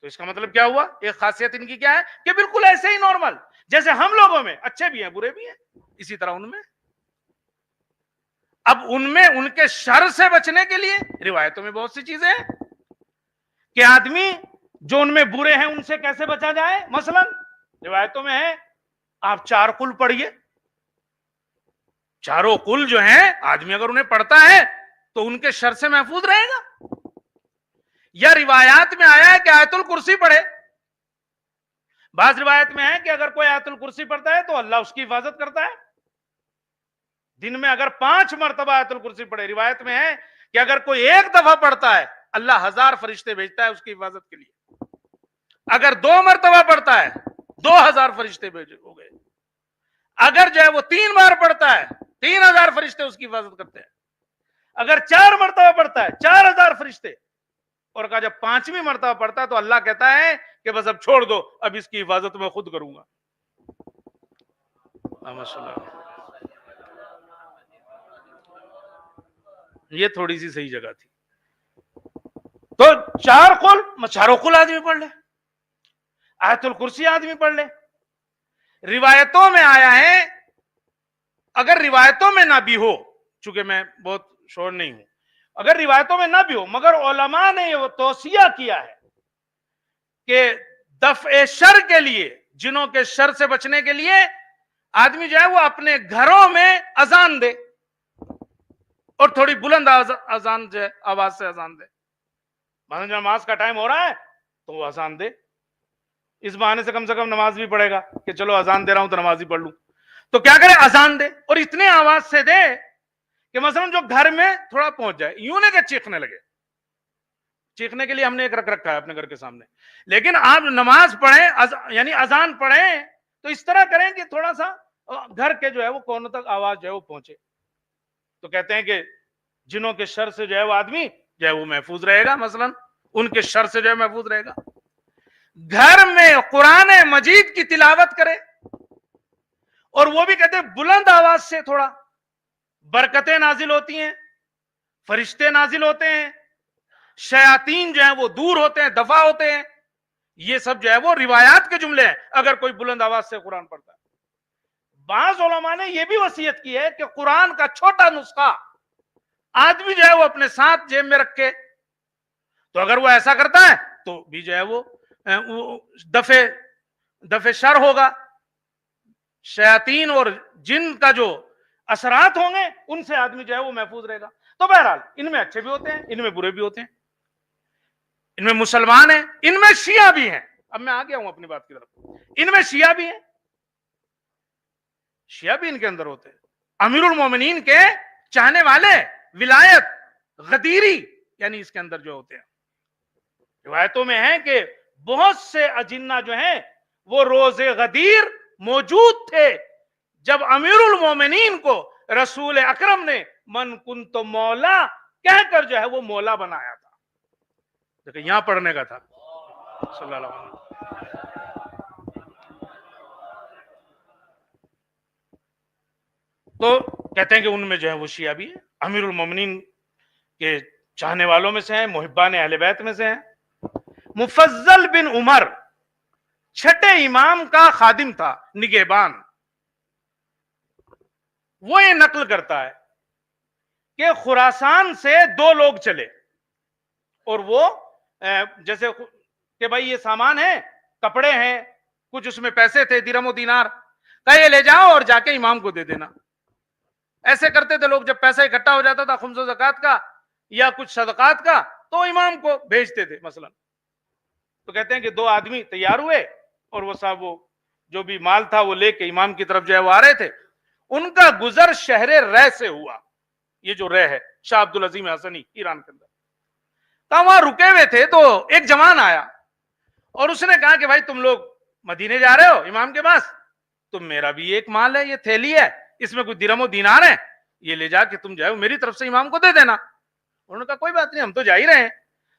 تو اس کا مطلب کیا ہوا، ایک خاصیت ان کی کیا ہے کہ بالکل ایسے ہی نارمل، جیسے ہم لوگوں میں اچھے بھی ہیں برے بھی ہیں، اسی طرح ان میں. اب ان میں ان کے شر سے بچنے کے لیے روایتوں میں بہت سی چیزیں ہیں کہ آدمی جو ان میں برے ہیں ان سے کیسے بچا جائے. مثلا روایتوں میں ہے آپ 4 قل پڑھیے. چاروں قل جو ہیں آدمی اگر انہیں پڑھتا ہے تو ان کے شر سے محفوظ رہے گا. یا روایات میں آیا ہے کہ آیت الکرسی پڑھے. بعض روایت میں ہے کہ اگر کوئی آیت الکرسی پڑھتا ہے تو اللہ اس کی حفاظت کرتا ہے. دن میں اگر 5 مرتبہ آیت الکرسی پڑھے، روایت میں ہے کہ اگر کوئی 1 دفعہ پڑھتا ہے اللہ 1000 فرشتے بھیجتا ہے اس کی حفاظت کے لیے. اگر 2 مرتبہ پڑھتا ہے 2000 فرشتے بھیجے ہو گئے. اگر جو ہے وہ 3 بار پڑھتا ہے 3000 فرشتے اس کی حفاظت کرتے ہیں. اگر 4 مرتبہ پڑھتا ہے 4000 فرشتے. اور کہا جب 5ویں مرتبہ پڑھتا ہے تو اللہ کہتا ہے کہ بس اب چھوڑ دو، اب اس کی حفاظت میں خود کروں گا. یہ تھوڑی سی صحیح جگہ تھی. تو 4 قل، چاروں قل آدمی پڑھ لے، آیت الکرسی آدمی پڑھ لے. روایتوں میں آیا ہے، اگر روایتوں میں نہ بھی ہو، چونکہ میں بہت شور نہیں ہوں، اگر روایتوں میں نہ بھی ہو مگر علماء نے یہ توصیہ کیا ہے کہ دفع شر کے لیے، جنوں کے شر سے بچنے کے لیے آدمی جو ہے وہ اپنے گھروں میں اذان دے، اور تھوڑی بلند اذان جو ہے آواز سے اذان دے. مثلا نماز کا ٹائم ہو رہا ہے تو وہ اذان دے، اس بہانے سے کم نماز بھی پڑھے گا کہ چلو اذان دے رہا ہوں تو نماز ہی پڑھ لوں. تو کیا کرے، اذان دے، اور اتنے آواز سے دے کہ مثلا جو گھر میں تھوڑا پہنچ جائے. یوں نہیں کہ چیخنے لگے، چیخنے کے لیے ہم نے ایک رکھ رکھا ہے اپنے گھر کے سامنے، لیکن آپ نماز پڑھیں یعنی اذان پڑھیں تو اس طرح کریں کہ تھوڑا سا گھر کے جو ہے وہ کونوں تک آواز جو ہے وہ پہنچے. تو کہتے ہیں کہ جنوں کے شر سے جو ہے وہ آدمی جو ہے وہ محفوظ رہے گا، مثلا ان کے شر سے جو ہے محفوظ رہے گا. گھر میں قرآن مجید کی تلاوت کرے، اور وہ بھی کہتے ہیں بلند آواز سے. تھوڑا برکتیں نازل ہوتی ہیں، فرشتے نازل ہوتے ہیں، شیاطین جو ہیں وہ دور ہوتے ہیں، دفع ہوتے ہیں. یہ سب جو ہے وہ روایات کے جملے ہیں اگر کوئی بلند آواز سے قرآن پڑھتا ہے. بعض علماء نے یہ بھی وصیت کی ہے کہ قرآن کا چھوٹا نسخہ آدمی جو ہے وہ اپنے ساتھ جیب میں رکھے. تو اگر وہ ایسا کرتا ہے تو بھی جو ہے وہ دفع شر ہوگا. شیاطین اور جن کا جو اثرات ہوں گے ان سے آدمی جو ہے وہ محفوظ رہے گا. تو بہرحال ان میں اچھے بھی ہوتے ہیں، ان میں برے بھی ہوتے ہیں، ان میں مسلمان ہیں، ان میں شیعہ بھی ہیں. اب میں آ گیا ہوں اپنی بات کی طرف. ان میں شیعہ بھی ہیں، شیعہ بھی ان کے اندر ہوتے ہیں، امیر المومنین کے چاہنے والے، ولایت، غدیری، یعنی اس کے اندر جو ہوتے ہیں. روایتوں میں ہے کہ بہت سے اجنہ جو ہیں وہ روز غدیر موجود تھے جب امیر المومنین کو رسول اکرم نے من کنت مولا کہہ کر جو ہے وہ مولا بنایا تھا. دیکھیں یہاں پڑھنے کا تھا صلی اللہ علیہ وسلم. تو کہتے ہیں کہ ان میں جو ہے وہ شیعہ بھی ہے، امیر المومنین کے چاہنے والوں میں سے ہیں، محبان اہل بیت میں سے ہیں. مفضل بن عمر 6 امام کا خادم تھا، نگہبان. وہ یہ نقل کرتا ہے کہ خراسان سے 2 لوگ چلے، اور وہ جیسے کہ بھائی یہ سامان ہے، کپڑے ہیں، کچھ اس میں پیسے تھے، درہم و دینار، کہا یہ لے جاؤ اور جا کے امام کو دے دینا. ایسے کرتے تھے لوگ، جب پیسہ اکٹھا ہو جاتا تھا خمس و زکوٰۃ کا یا کچھ صدقات کا تو امام کو بھیجتے تھے مثلا. تو کہتے ہیں کہ 2 آدمی تیار ہوئے اور وہ صاحب وہ جو بھی مال تھا وہ لے کے امام کی طرف جو ہے وہ آ رہے تھے. ان کا گزر شہر رے سے ہوا. یہ جو رے ہے شاہ عبد العظیم حسنی ایران کے اندر، تو وہاں رکے ہوئے تھے. تو ایک جوان آیا اور اس نے کہا کہ بھائی تم لوگ مدینے جا رہے ہو امام کے پاس، تو میرا بھی ایک مال ہے، یہ تھیلی ہے، اس میں کوئی درہم و دینار ہے، یہ لے جا کے تم جو ہے میری طرف سے امام کو دے دینا. انہوں نے کہا کوئی بات نہیں، ہم تو جا ہی رہے ہیں.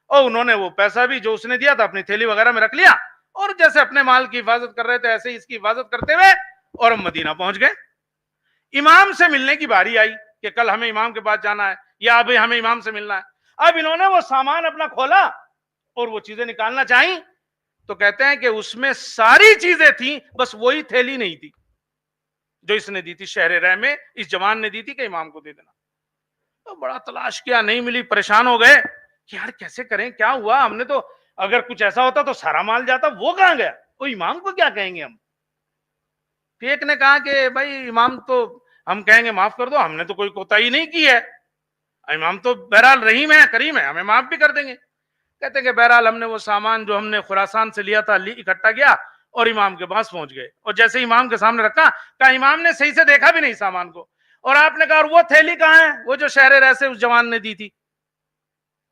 اور انہوں نے وہ پیسہ بھی جو اس نے دیا تھا اپنی تھیلی وغیرہ میں رکھ لیا، اور جیسے اپنے مال کی حفاظت کر رہے تھے ایسے ہی اس کی حفاظت کرتے ہوئے اور ہم مدینہ پہنچ گئے. امام سے ملنے کی باری آئی کہ کل ہمیں امام کے پاس جانا ہے یا ابھی ہمیں امام سے ملنا ہے. اب انہوں نے وہ سامان اپنا کھولا اور وہ چیزیں نکالنا چاہیں تو کہتے ہیں کہ اس میں ساری چیزیں تھیں، بس وہی تھیلی نہیں تھی جو اس نے دی تھی شہر رہ میں، اس جوان نے دی تھی کہ امام کو دے دینا. تو بڑا تلاش کیا، نہیں ملی، پریشان ہو گئے کہ یار کیسے کریں، کیا ہوا، ہم نے تو اگر کچھ ایسا ہوتا تو سارا مال جاتا، وہ کہاں گیا، وہ امام کو کیا کہیں گے ہم. ایک نے کہا کہ بھائی امام تو ہم کہیں گے معاف کر دو، ہم نے تو کوئی کوتاہی نہیں کی ہے، امام تو بہرحال رحیم ہے، کریم ہے، ہمیں معاف بھی کر دیں گے. کہتے ہیں کہ بہرحال ہم نے وہ سامان جو ہم نے خراسان سے لیا تھا اکٹھا کیا اور امام کے پاس پہنچ گئے، اور جیسے امام کے سامنے رکھا، کہا امام نے صحیح سے دیکھا بھی نہیں سامان کو، اور آپ نے کہا اور وہ تھیلی کہاں ہے، وہ جو شہر رہ سے اس جوان نے دی تھی.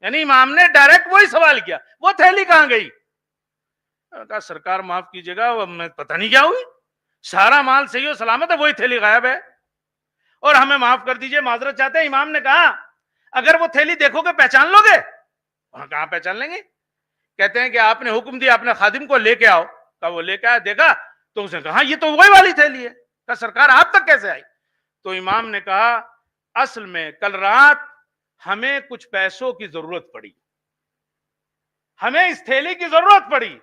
یعنی امام نے ڈائریکٹ وہی سوال کیا، وہ تھیلی کہاں گئی. کہا سرکار معاف کیجیے گا، وہ میں پتہ نہیں کیا ہوئی، سارا مال صحیح و سلامت ہے، وہی تھیلی غائب ہے، اور ہمیں معاف کر دیجئے، معذرت چاہتے ہیں. امام نے کہا اگر وہ تھیلی دیکھو گے پہچان لو گے. وہاں کہاں پہچان لیں گے. کہتے ہیں کہ آپ نے حکم دیا اپنے خادم کو لے کے آؤ. کہا وہ لے کے آیا، دیکھا تو اس نے کہا یہ تو وہی والی تھیلی ہے. کہا سرکار آپ تک کیسے آئی. تو امام نے کہا اصل میں کل رات ہمیں کچھ پیسوں کی ضرورت پڑی، ہمیں اس تھیلی کی ضرورت پڑی،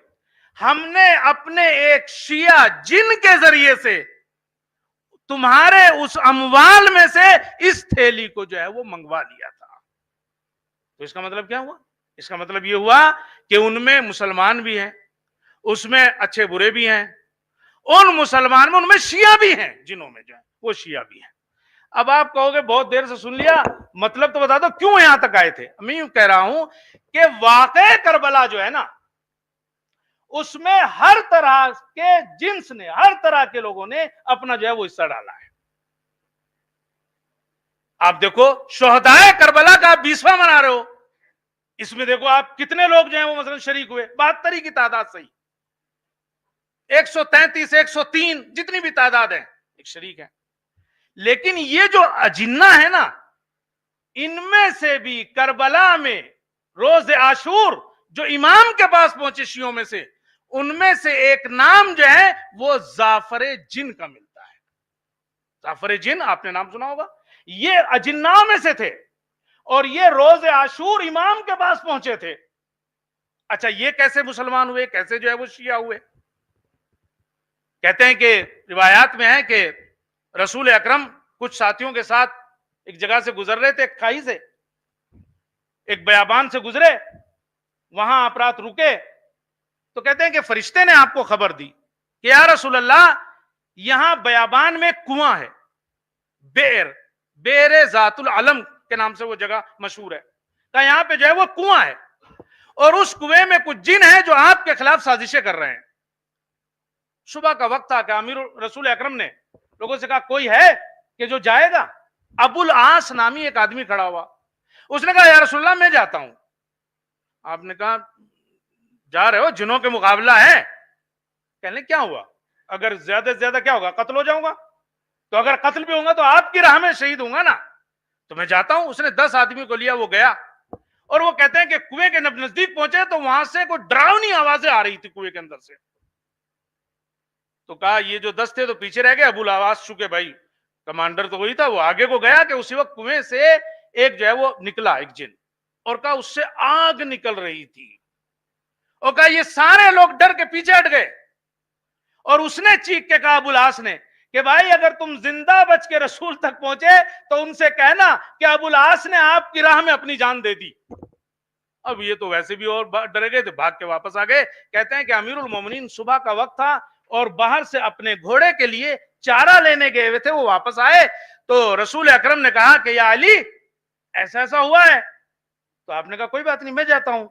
ہم نے اپنے ایک شیعہ جن کے ذریعے سے تمہارے اس اموال میں سے اس تھیلی کو جو ہے وہ منگوا لیا تھا. تو اس کا مطلب کیا ہوا؟ اس کا مطلب یہ ہوا کہ ان میں مسلمان بھی ہیں، اس میں اچھے برے بھی ہیں، ان مسلمان میں ان میں شیعہ بھی ہیں، جنہوں میں جو ہے وہ شیعہ بھی ہیں. اب آپ کہو گے بہت دیر سے سن لیا، مطلب تو بتا دو کیوں یہاں تک آئے تھے. میں یوں کہہ رہا ہوں کہ واقع کربلا جو ہے نا، اس میں ہر طرح کے جنس نے، ہر طرح کے لوگوں نے اپنا جو ہے وہ حصہ ڈالا ہے. آپ دیکھو شہدائے کربلا کا آپ 20واں منا رہے ہو، اس میں دیکھو آپ کتنے لوگ جو ہیں وہ مثلا شریک ہوئے، 72 کی تعداد صحیح، 133 103 جتنی بھی تعداد ہے ایک شریک ہے. لیکن یہ جو اجنہ ہے نا، ان میں سے بھی کربلا میں روز عاشور جو امام کے پاس پہنچے شیعوں میں سے، ان میں سے ایک نام جو ہے وہ زعفر جن کا ملتا ہے. زعفر جن آپ نے نام سنا ہوگا، یہ اجناؤں میں سے تھے، اور یہ روز عاشور امام کے پاس پہنچے تھے. اچھا یہ کیسے مسلمان ہوئے، کیسے جو ہے وہ شیعہ ہوئے؟ کہتے ہیں کہ روایات میں ہے کہ رسول اکرم کچھ ساتھیوں کے ساتھ ایک جگہ سے گزر رہے تھے، ایک کھائی سے، ایک بیابان سے گزرے، وہاں آپ رات رکے. تو کہتے ہیں کہ فرشتے نے آپ کو خبر دی کہ یا رسول اللہ یہاں بیابان میں کنواں ہے، بئر ذات العلم کے نام سے وہ جگہ مشہور ہے. کہ یہاں پہ جو ہے وہ کنواں ہے، اور اس کنویں میں کچھ جن ہیں جو آپ کے خلاف سازشیں کر رہے ہیں. صبح کا وقت تھا کہ امیر رسول اکرم نے لوگوں سے کہا کوئی ہے کہ جو جائے گا. ابو العاص نامی ایک آدمی کھڑا ہوا، اس نے کہا یا رسول اللہ میں جاتا ہوں. آپ نے کہا جا رہے ہو، جنوں کے مقابلہ ہے. کہنے کیا ہوا، اگر زیادہ سے زیادہ کیا ہوگا، قتل ہو جاؤں گا. تو اگر قتل بھی ہوں گا تو آپ کی راہ میں شہید ہوں گا نا، تو میں جاتا ہوں. اس نے 10 آدمی کو لیا، وہ گیا، اور وہ کہتے ہیں کہ کنویں کے نزدیک پہنچے تو وہاں سے کوئی ڈراؤنی آوازیں آ رہی تھی کنویں کے اندر سے. تو کہا یہ جو 10 تھے تو پیچھے رہ گئے. ابو العاص چکے بھائی کمانڈر تو وہی تھا، وہ آگے کو گیا کہ اسی وقت کنویں سے ایک جو ہے وہ نکلا، ایک جن، اور کہا اس سے آگ نکل رہی تھی، اور کہا یہ سارے لوگ ڈر کے پیچھے ہٹ گئے. اور اس نے چیخ کے کہا ابو العاص نے کہ بھائی اگر تم زندہ بچ کے رسول تک پہنچے تو ان سے کہنا کہ ابو العاص نے آپ کی راہ میں اپنی جان دے دی. اب یہ تو ویسے بھی اور ڈر گئے تھے، بھاگ کے واپس آ گئے. کہتے ہیں کہ امیر المومنین صبح کا وقت تھا اور باہر سے اپنے گھوڑے کے لیے چارہ لینے گئے ہوئے تھے، وہ واپس آئے تو رسول اکرم نے کہا کہ یا علی ایسا ایسا ہوا ہے. تو آپ نے کہا کوئی بات نہیں میں جاتا ہوں.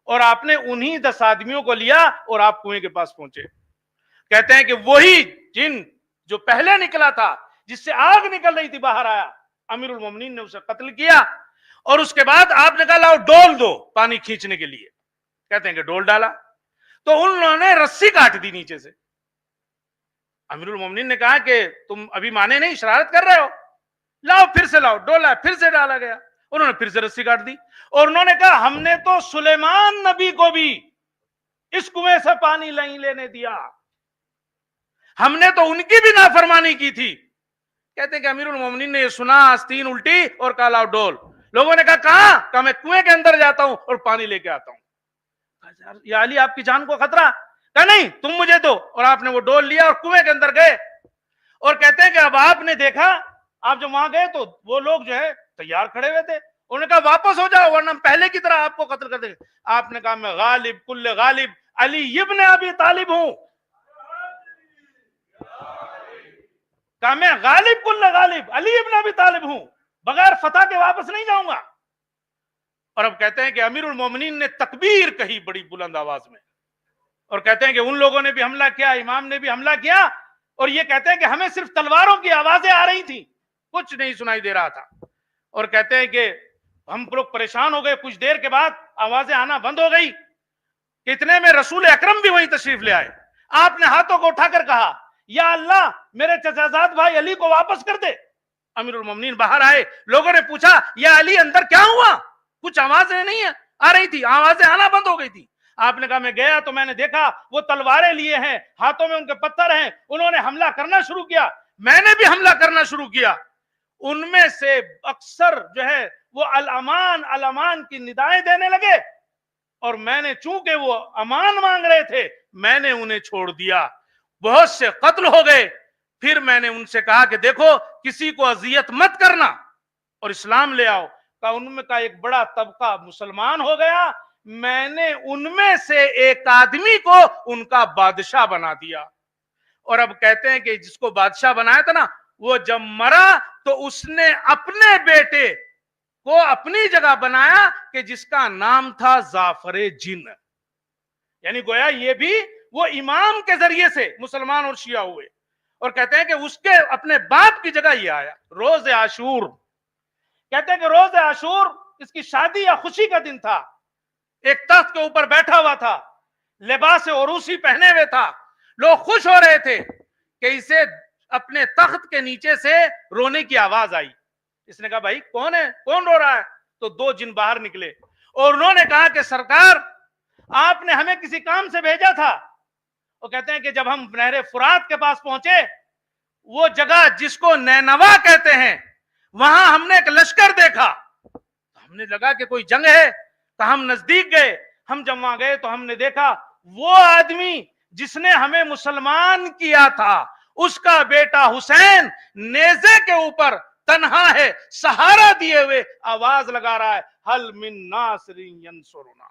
اور آپ نے انہی 10 آدمیوں کو لیا اور آپ کنویں کے پاس پہنچے. کہتے ہیں کہ وہی جن جو پہلے نکلا تھا، جس سے آگ نکل رہی تھی، باہر آیا. امیر المومنین نے اسے قتل کیا، اور اس کے بعد آپ نے کہا لاؤ ڈول دو پانی کھینچنے کے لیے. کہتے ہیں کہ ڈول ڈالا تو انہوں نے رسی کاٹ دی نیچے سے. امیر المومنین نے کہا کہ تم ابھی مانے نہیں، شرارت کر رہے ہو، لاؤ پھر سے لاؤ. ڈولا، پھر سے ڈالا گیا، انہوں نے پھر سے رسی کاٹ دی. اور انہوں نے کہا ہم نے تو سلیمان نبی کو بھی اس کنویں سے پانی نہیں لینے دیا، ہم نے تو ان کی بھی نافرمانی کی تھی. کہتے ہیں کہ امیر المومنین نے یہ سنا، آستین الٹی اور کہا لاؤ ڈول. لوگوں نے کہا کہاں؟ کہا میں کنویں کے اندر جاتا ہوں اور پانی لے کے آتا ہوں. یا علی آپ کی جان کو خطرہ؟ کہا نہیں تم مجھے دو، اور آپ نے وہ ڈول لیا اور کنویں کے اندر گئے، اور کہتے ہیں کہ اب آپ نے دیکھا، آپ جب وہاں گئے تو وہ لوگ جو ہے تیار کھڑے ہوئے تھے، انہوں نے کہا واپس ہو جاؤ ورنہ ہم پہلے کی طرح آپ کو قتل کر دیں گے۔ آپ نے کہا میں غالب کل غالب علی ابن ابی طالب ہوں، کہا میں غالب کل غالب علی ابن ابی طالب ہوں، بغیر فتح کے واپس نہیں جاؤں گا۔ اور اب کہتے ہیں کہ امیر المومنین نے تکبیر کہی بڑی بلند آواز میں، اور کہتے ہیں کہ ان لوگوں نے بھی حملہ کیا، امام نے بھی حملہ کیا، اور یہ کہتے ہیں کہ ہمیں صرف تلواروں کی آوازیں آ رہی تھی، کچھ نہیں سنائی دے رہا تھا، اور کہتے ہیں کہ ہم لوگ پریشان ہو گئے، کچھ دیر کے بعد آوازیں آنا بند ہو گئی، اتنے میں رسول اکرم بھی وہیں تشریف لے آئے۔ آپ نے ہاتھوں کو اٹھا کر کہا یا اللہ میرے چچا زاد بھائی علی کو واپس کر دے۔ امیر المومنین باہر آئے، لوگوں نے پوچھا یا علی اندر کیا ہوا؟ کچھ آوازیں نہیں آ رہی تھی، آوازیں آنا بند ہو گئی تھی۔ آپ نے کہا میں گیا تو میں نے دیکھا وہ تلواریں لیے ہیں، ہاتھوں میں ان کے پتھر ہیں، انہوں نے حملہ کرنا شروع کیا، میں نے بھی حملہ کرنا شروع کیا، ان میں سے اکثر جو ہے وہ الامان الامان کی ندائیں دینے لگے، اور میں نے چونکہ وہ امان مانگ رہے تھے میں نے انہیں چھوڑ دیا، بہت سے قتل ہو گئے۔ پھر میں نے ان سے کہا کہ دیکھو کسی کو اذیت مت کرنا اور اسلام لے آؤ، ان میں کا ایک بڑا طبقہ مسلمان ہو گیا، میں نے ان میں سے ایک آدمی کو ان کا بادشاہ بنا دیا۔ اور اب کہتے ہیں کہ جس کو بادشاہ بنایا تھا نا، وہ جب مرا تو اس نے اپنے بیٹے کو اپنی جگہ بنایا کہ جس کا نام تھا زعفر جن، یعنی گویا یہ بھی وہ امام کے ذریعے سے مسلمان اور شیعہ ہوئے، اور کہتے ہیں کہ اس کے اپنے باپ کی جگہ یہ آیا۔ روز عاشور، کہتے ہیں کہ روز عاشور اس کی شادی یا خوشی کا دن تھا، ایک تخت کے اوپر بیٹھا ہوا تھا، لباس عروسی پہنے ہوئے تھا، لوگ خوش ہو رہے تھے کہ اسے اپنے تخت کے نیچے سے رونے کی آواز آئی۔ اس نے کہا بھائی کون ہے، کون رو رہا ہے؟ تو دو جن باہر نکلے اور انہوں نے کہا کہ سرکار آپ نے ہمیں کسی کام سے بھیجا تھا۔ وہ کہتے ہیں کہ جب ہم نہر فرات کے پاس پہنچے، وہ جگہ جس کو نینوا کہتے ہیں، وہاں ہم نے ایک لشکر دیکھا، ہم نے لگا کہ کوئی جنگ ہے، تو ہم نزدیک گئے، ہم جب وہاں گئے تو ہم نے دیکھا وہ آدمی جس نے ہمیں مسلمان کیا تھا، اس کا بیٹا حسین نیزے کے اوپر تنہا ہے، سہارا دیے ہوئے آواز لگا رہا ہے حل من ناصر ینصرنا،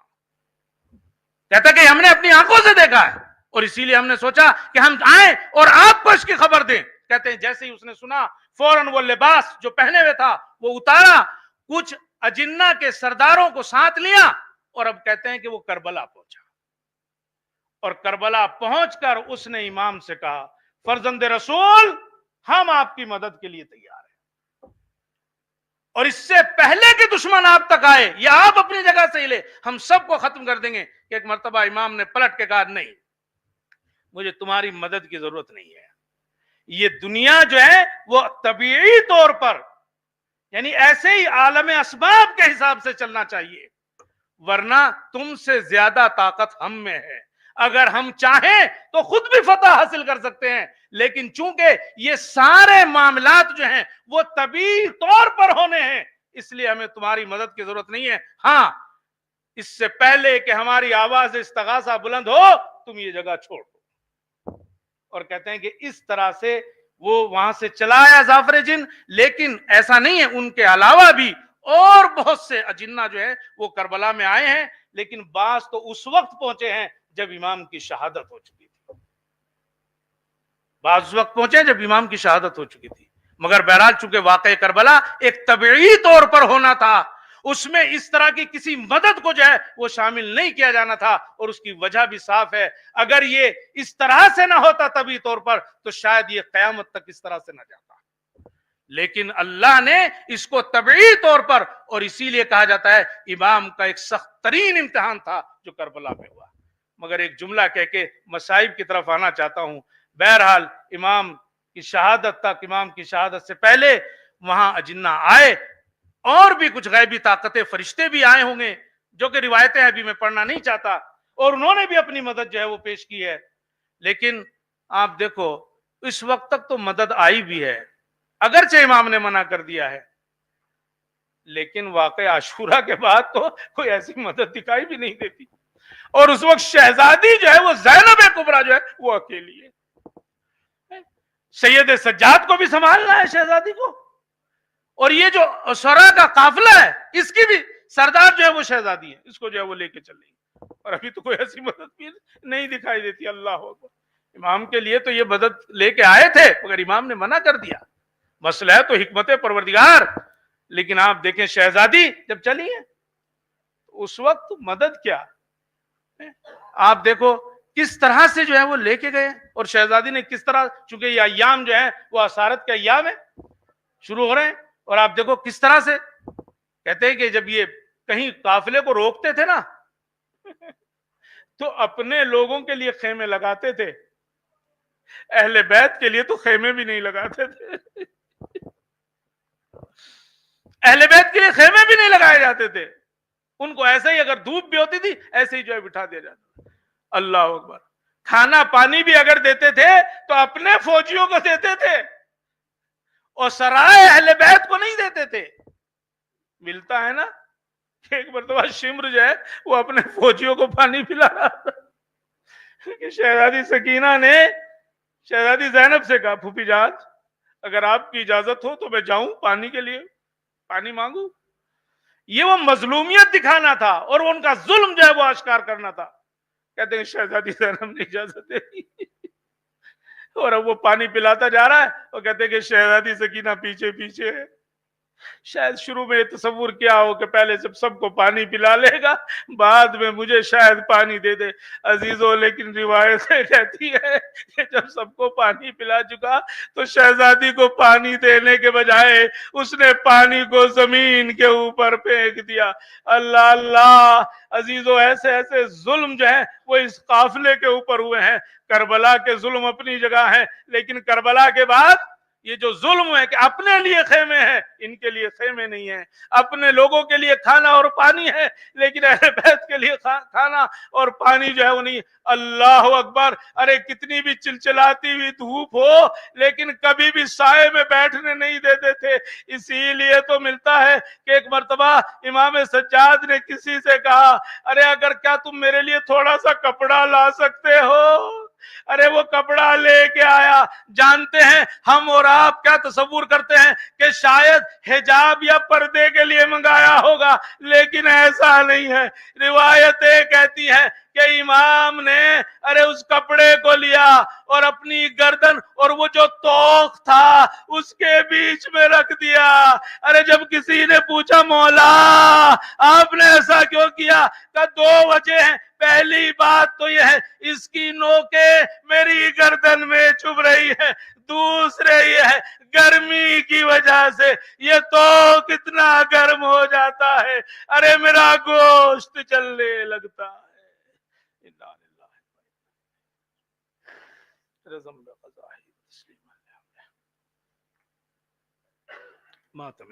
کہتا کہ ہم نے اپنی آنکھوں سے دیکھا ہے، اور اسی لیے ہم نے سوچا کہ ہم آئیں اور آپ کو اس کی خبر دیں۔ کہتے ہیں جیسے ہی اس نے سنا فوراً وہ لباس جو پہنے ہوئے تھا وہ اتارا، کچھ اجنہ کے سرداروں کو ساتھ لیا، اور اب کہتے ہیں کہ وہ کربلا پہنچا، اور کربلا پہنچ کر اس نے امام سے کہا فرزند رسول ہم آپ کی مدد کے لیے تیار ہیں، اور اس سے پہلے کہ دشمن آپ تک آئے یا آپ اپنی جگہ سے ہی لے، ہم سب کو ختم کر دیں گے۔ کہ ایک مرتبہ امام نے پلٹ کے کہا نہیں مجھے تمہاری مدد کی ضرورت نہیں ہے، یہ دنیا جو ہے وہ طبیعی طور پر یعنی ایسے ہی عالم اسباب کے حساب سے چلنا چاہیے، ورنہ تم سے زیادہ طاقت ہم میں ہے، اگر ہم چاہیں تو خود بھی فتح حاصل کر سکتے ہیں، لیکن چونکہ یہ سارے معاملات جو ہیں وہ طبیعی طور پر ہونے ہیں، اس لیے ہمیں تمہاری مدد کی ضرورت نہیں ہے۔ ہاں اس سے پہلے کہ ہماری آواز استغاثہ بلند ہو تم یہ جگہ چھوڑ دو۔ اور کہتے ہیں کہ اس طرح سے وہ وہاں سے چلا آیا زعفر جن، لیکن ایسا نہیں ہے، ان کے علاوہ بھی اور بہت سے اجنہ جو ہے وہ کربلا میں آئے ہیں، لیکن بعض تو اس وقت پہنچے ہیں جب امام کی شہادت ہو چکی تھی، بعض اس وقت پہنچے جب امام کی شہادت ہو چکی تھی، مگر بہرحال چونکہ واقعہ کربلا ایک طبعی طور پر ہونا تھا، اس میں اس طرح کی کسی مدد کو جو ہے وہ شامل نہیں کیا جانا تھا، اور اس کی وجہ بھی صاف ہے، اگر یہ اس طرح سے نہ ہوتا طبعی طور پر تو شاید یہ قیامت تک اس طرح سے نہ جاتا، لیکن اللہ نے اس کو طبعی طور پر، اور اسی لیے کہا جاتا ہے امام کا ایک سخت ترین امتحان تھا جو کربلا میں ہوا۔ مگر ایک جملہ کہہ کے مصائب کی طرف آنا چاہتا ہوں، بہرحال امام کی شہادت تک، امام کی شہادت سے پہلے وہاں اجنہ آئے، اور بھی کچھ غیبی طاقتیں فرشتے بھی آئے ہوں گے جو کہ روایتیں ابھی میں پڑھنا نہیں چاہتا، اور انہوں نے بھی اپنی مدد جو ہے وہ پیش کی ہے، لیکن آپ دیکھو اس وقت تک تو مدد آئی بھی ہے، اگرچہ امام نے منع کر دیا ہے، لیکن واقعہ عاشورہ کے بعد تو کوئی ایسی مدد دکھائی بھی نہیں دیتی۔ اور اس وقت شہزادی جو ہے وہ زینب کبریٰ جو ہے وہ اکیلی ہے. سید سجاد کو بھی سنبھالنا ہے شہزادی کو, اور یہ جو اسرا کا قافلہ ہے اس کی بھی سردار جو ہے وہ شہزادی ہے, اس کو جو ہے وہ لے کے چل رہی ہے. اور ابھی تو کوئی ایسی مدد بھی نہیں دکھائی دیتی. اللہ اکبر. امام کے لیے تو یہ مدد لے کے آئے تھے مگر امام نے منع کر دیا. مسئلہ ہے تو حکمت پروردگار, لیکن آپ دیکھیں شہزادی جب چلی ہے اس وقت مدد کیا, آپ دیکھو کس طرح سے جو ہے وہ لے کے گئے, اور شہزادی نے کس طرح, چونکہ یہ ایام جو ہیں وہ اسارت کے ایام ہیں شروع ہو رہے ہیں, اور آپ دیکھو کس طرح سے کہتے ہیں کہ جب یہ کہیں قافلے کو روکتے تھے نا تو اپنے لوگوں کے لیے خیمے لگاتے تھے, اہل بیت کے لیے تو خیمے بھی نہیں لگاتے تھے. اہل بیت کے لیے خیمے بھی نہیں لگائے جاتے تھے, ان کو ایسے ہی اگر دھوپ بھی ہوتی تھی ایسے ہی جو ہے بٹھا دیا جاتا. اللہ اکبر. کھانا پانی بھی اگر دیتے تھے تو اپنے فوجیوں کو دیتے تھے, اور سرائے اہل بیت کو نہیں دیتے تھے. ملتا ہے نا کہ ایک مرتبہ شمر جو ہے وہ اپنے فوجیوں کو پانی پلا رہا تھا کہ شہزادی سکینہ نے شہزادی زینب سے کہا, پھوپھی جان اگر آپ کی اجازت ہو تو میں جاؤں پانی کے لیے, پانی مانگوں. یہ وہ مظلومیت دکھانا تھا اور ان کا ظلم جو ہے وہ اشکار کرنا تھا. کہتے ہیں شہزادی زینب نے اجازت دے دی اور اب وہ پانی پلاتا جا رہا ہے, اور کہتے ہیں کہ شہزادی سکینہ پیچھے پیچھے ہے. شاید شروع میں تصور کیا ہو کہ پہلے جب سب کو پانی پلا لے گا بعد میں مجھے شاید پانی دے دے. عزیزو لیکن روایتیں کہتی ہے کہ جب سب کو پانی پلا چکا تو شہزادی کو پانی دینے کے بجائے اس نے پانی کو زمین کے اوپر پھینک دیا. اللہ اللہ. عزیزو ایسے ایسے ظلم جو ہے وہ اس قافلے کے اوپر ہوئے ہیں. کربلا کے ظلم اپنی جگہ ہے, لیکن کربلا کے بعد یہ جو ظلم ہے کہ اپنے لیے خیمے ہیں ان کے لیے خیمے نہیں ہیں, اپنے لوگوں کے لیے کھانا اور پانی ہے لیکن اہل بیت کے لیے کھانا اور پانی جو ہے وہ نہیں. اللہ اکبر. ارے کتنی بھی چلچلاتی ہوئی دھوپ ہو لیکن کبھی بھی سائے میں بیٹھنے نہیں دیتے تھے. اسی لیے تو ملتا ہے کہ ایک مرتبہ امام سجاد نے کسی سے کہا, ارے اگر کیا تم میرے لیے تھوڑا سا کپڑا لا سکتے ہو. ارے وہ کپڑا لے کے آیا. جانتے ہیں ہم اور آپ کیا تصور کرتے ہیں کہ شاید حجاب یا پردے کے لیے منگایا ہوگا, لیکن ایسا نہیں ہے. روایتیں کہتی ہیں کہ امام نے ارے اس کپڑے کو لیا اور اپنی گردن اور وہ جو توق تھا اس کے بیچ میں رکھ دیا. ارے جب کسی نے پوچھا مولا آپ نے ایسا کیوں کیا, کہ دو وجہ ہیں. پہلی بات تو یہ ہے اس کی نوکیں میری گردن میں چبھ رہی ہے, دوسرے یہ ہے گرمی کی وجہ سے یہ تو کتنا گرم ہو جاتا ہے, ارے میرا گوشت جلنے لگتا ہے. ماتم